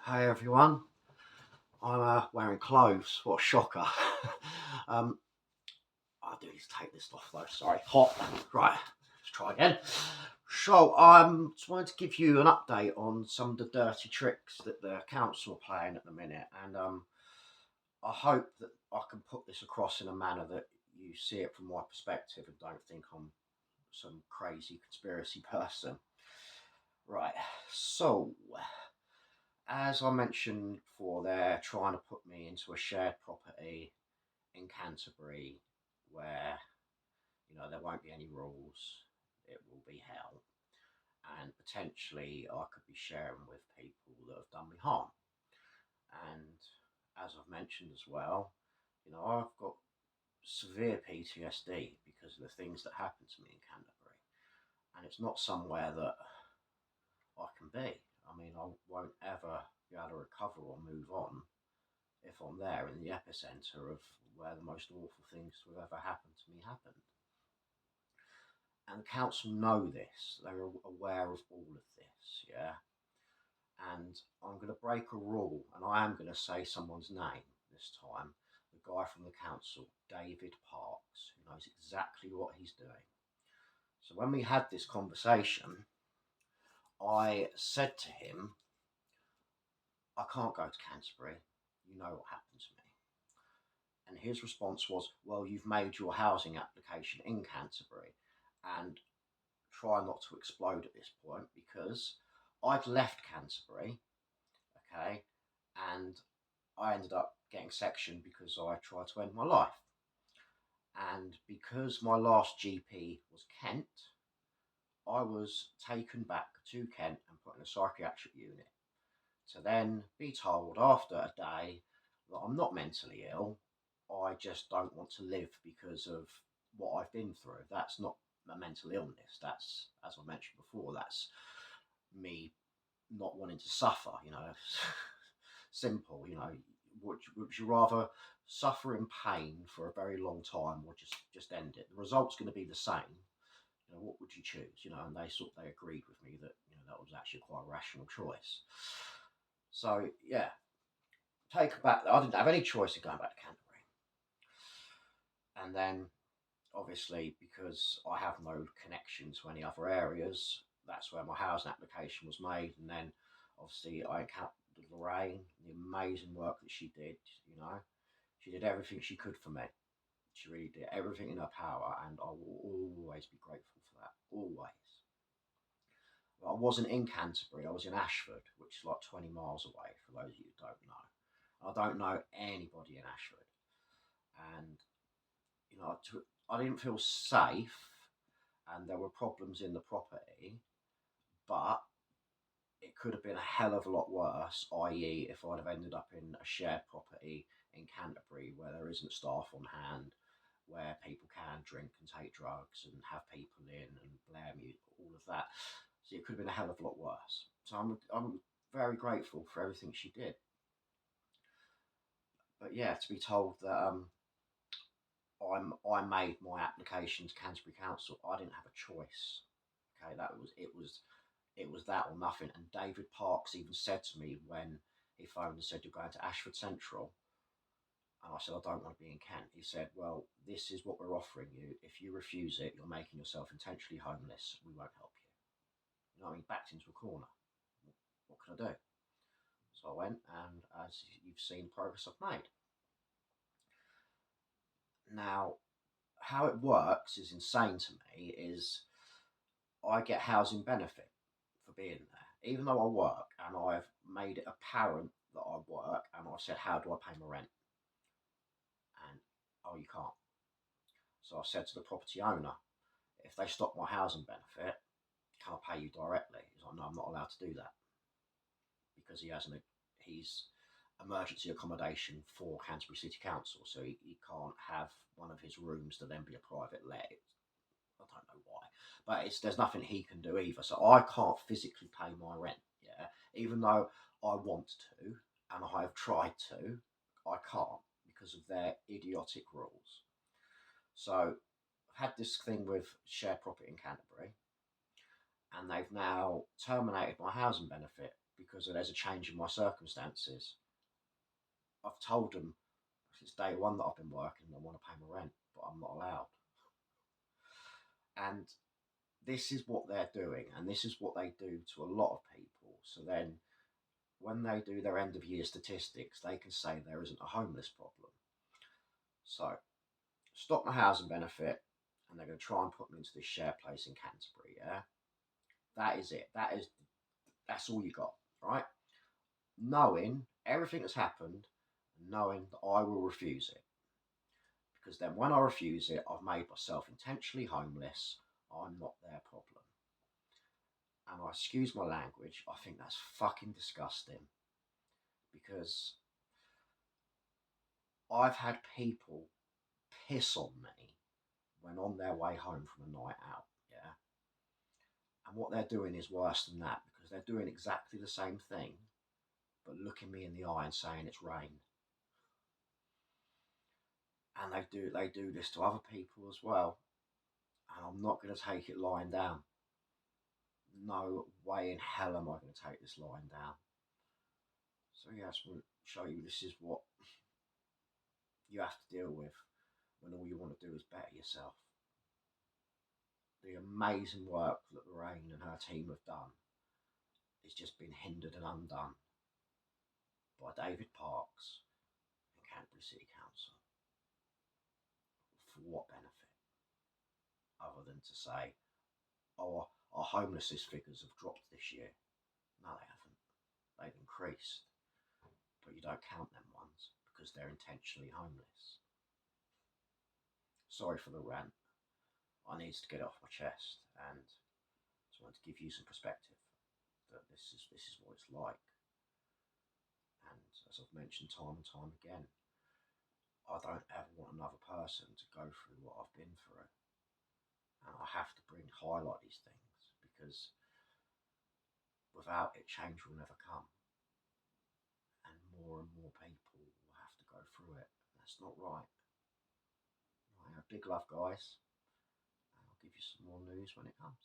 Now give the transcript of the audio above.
Hey everyone, I'm wearing clothes. What a shocker. um, I do need to take this off though, sorry. Hot. Right, let's try again. So, just wanted to give you an update on some of the dirty tricks that the council are playing at the minute, and I hope that I can put this across in a manner that you see it from my perspective and don't think I'm some crazy conspiracy person. Right, so as I mentioned before, they're trying to put me into a shared property in Canterbury where, there won't be any rules. It will be hell. And potentially I could be sharing with people that have done me harm. And as I've mentioned as well, I've got severe PTSD because of the things that happened to me in Canterbury. And it's not somewhere that I can be. I mean, I won't ever be able to recover or move on if I'm there in the epicenter of where the most awful things to have ever happened to me happened. And the council know this, they're aware of all of this, yeah. And I'm going to break a rule, and I am going to say someone's name this time. The guy from the council, David Parks, who knows exactly what he's doing. So when we had this conversation, I said to him, I can't go to Canterbury. You know what happened to me. And his response was, well, you've made your housing application in Canterbury. And try not to explode at this point because I'd left Canterbury, okay, and I ended up getting sectioned because I tried to end my life. And because my last GP was Kent, I was taken back to Kent and put in a psychiatric unit to then be told after a day that I'm not mentally ill. I just don't want to live because of what I've been through. That's not a mental illness. That's, as I mentioned before, that's me not wanting to suffer. Simple. Would you rather suffer in pain for a very long time or just end it? The result's going to be the same. What would you choose? And they agreed with me that that was actually quite a rational choice. So yeah, take back. I didn't have any choice in going back to Canterbury, and then obviously because I have no connection to any other areas, that's where my housing application was made, and then obviously I encountered Lorraine, the amazing work that she did. She did everything she could for me. She really did everything in her power, and I will always be grateful for that. Always. But I wasn't in Canterbury. I was in Ashford, which is like 20 miles away. For those of you who don't know, I don't know anybody in Ashford, and I didn't feel safe, and there were problems in the property, but it could have been a hell of a lot worse, i.e., if I'd have ended up in a shared property in Canterbury where there isn't staff on hand, where people can drink and take drugs and have people in and blare music, all of that. So it could have been a hell of a lot worse. So I'm very grateful for everything she did. But yeah, to be told that I made my application to Canterbury Council, I didn't have a choice. Okay, it was that or nothing. And David Parks even said to me when he phoned and said, you're going to Ashford Central. And I said, I don't want to be in Kent. He said, well, this is what we're offering you. If you refuse it, you're making yourself intentionally homeless. We won't help you. Backed into a corner. What could I do? So I went, and as you've seen, progress I've made. Now, how it works is insane to me, is I get housing benefit for being there. Even though I work and I've made it apparent that I work and I've said, how do I pay my rent? And, oh, you can't. So I said to the property owner, if they stop my housing benefit, can I pay you directly? He's like, no, I'm not allowed to do that because he's emergency accommodation for Canterbury City Council, so he can't have one of his rooms to then be a private let. I don't know why, but there's nothing he can do either. So I can't physically pay my rent. Yeah, even though I want to and I have tried to, I can't because of their idiotic rules. So I've had this thing with shared property in Canterbury, and they've now terminated my housing benefit because there's a change in my circumstances. I've told them since day one that I've been working and I want to pay my rent, but I'm not allowed. And this is what they're doing, and this is what they do to a lot of people. So then, when they do their end of year statistics, they can say there isn't a homeless problem. So, stop my housing benefit, and they're going to try and put me into this share place in Canterbury. Yeah, that is it. That's all you got, right? Knowing everything that's happened, knowing that I will refuse it, because then when I refuse it, I've made myself intentionally homeless. I'm not their problem. And I excuse my language, I think that's fucking disgusting, because I've had people piss on me when on their way home from a night out, yeah? And what they're doing is worse than that, because they're doing exactly the same thing, but looking me in the eye and saying it's rain. And they do this to other people as well. And I'm not going to take it lying down. No way in hell am I going to take this lying down. So yeah, I just want to show you this is what you have to deal with when all you want to do is better yourself. The amazing work that Lorraine and her team have done is just been hindered and undone by David Parks and Canterbury City Council. For what benefit? Other than to say, oh, our homelessness figures have dropped this year. No, they haven't. They've increased. But you don't count them ones because they're intentionally homeless. Sorry for the rant. I need to get it off my chest, and just wanted to give you some perspective that this is what it's like. And as I've mentioned time and time again, I don't ever want another person to go through what I've been through. And I have to highlight these things, because without it, change will never come. And more people will have to go through it. That's not right. Big love, guys. And I'll give you some more news when it comes.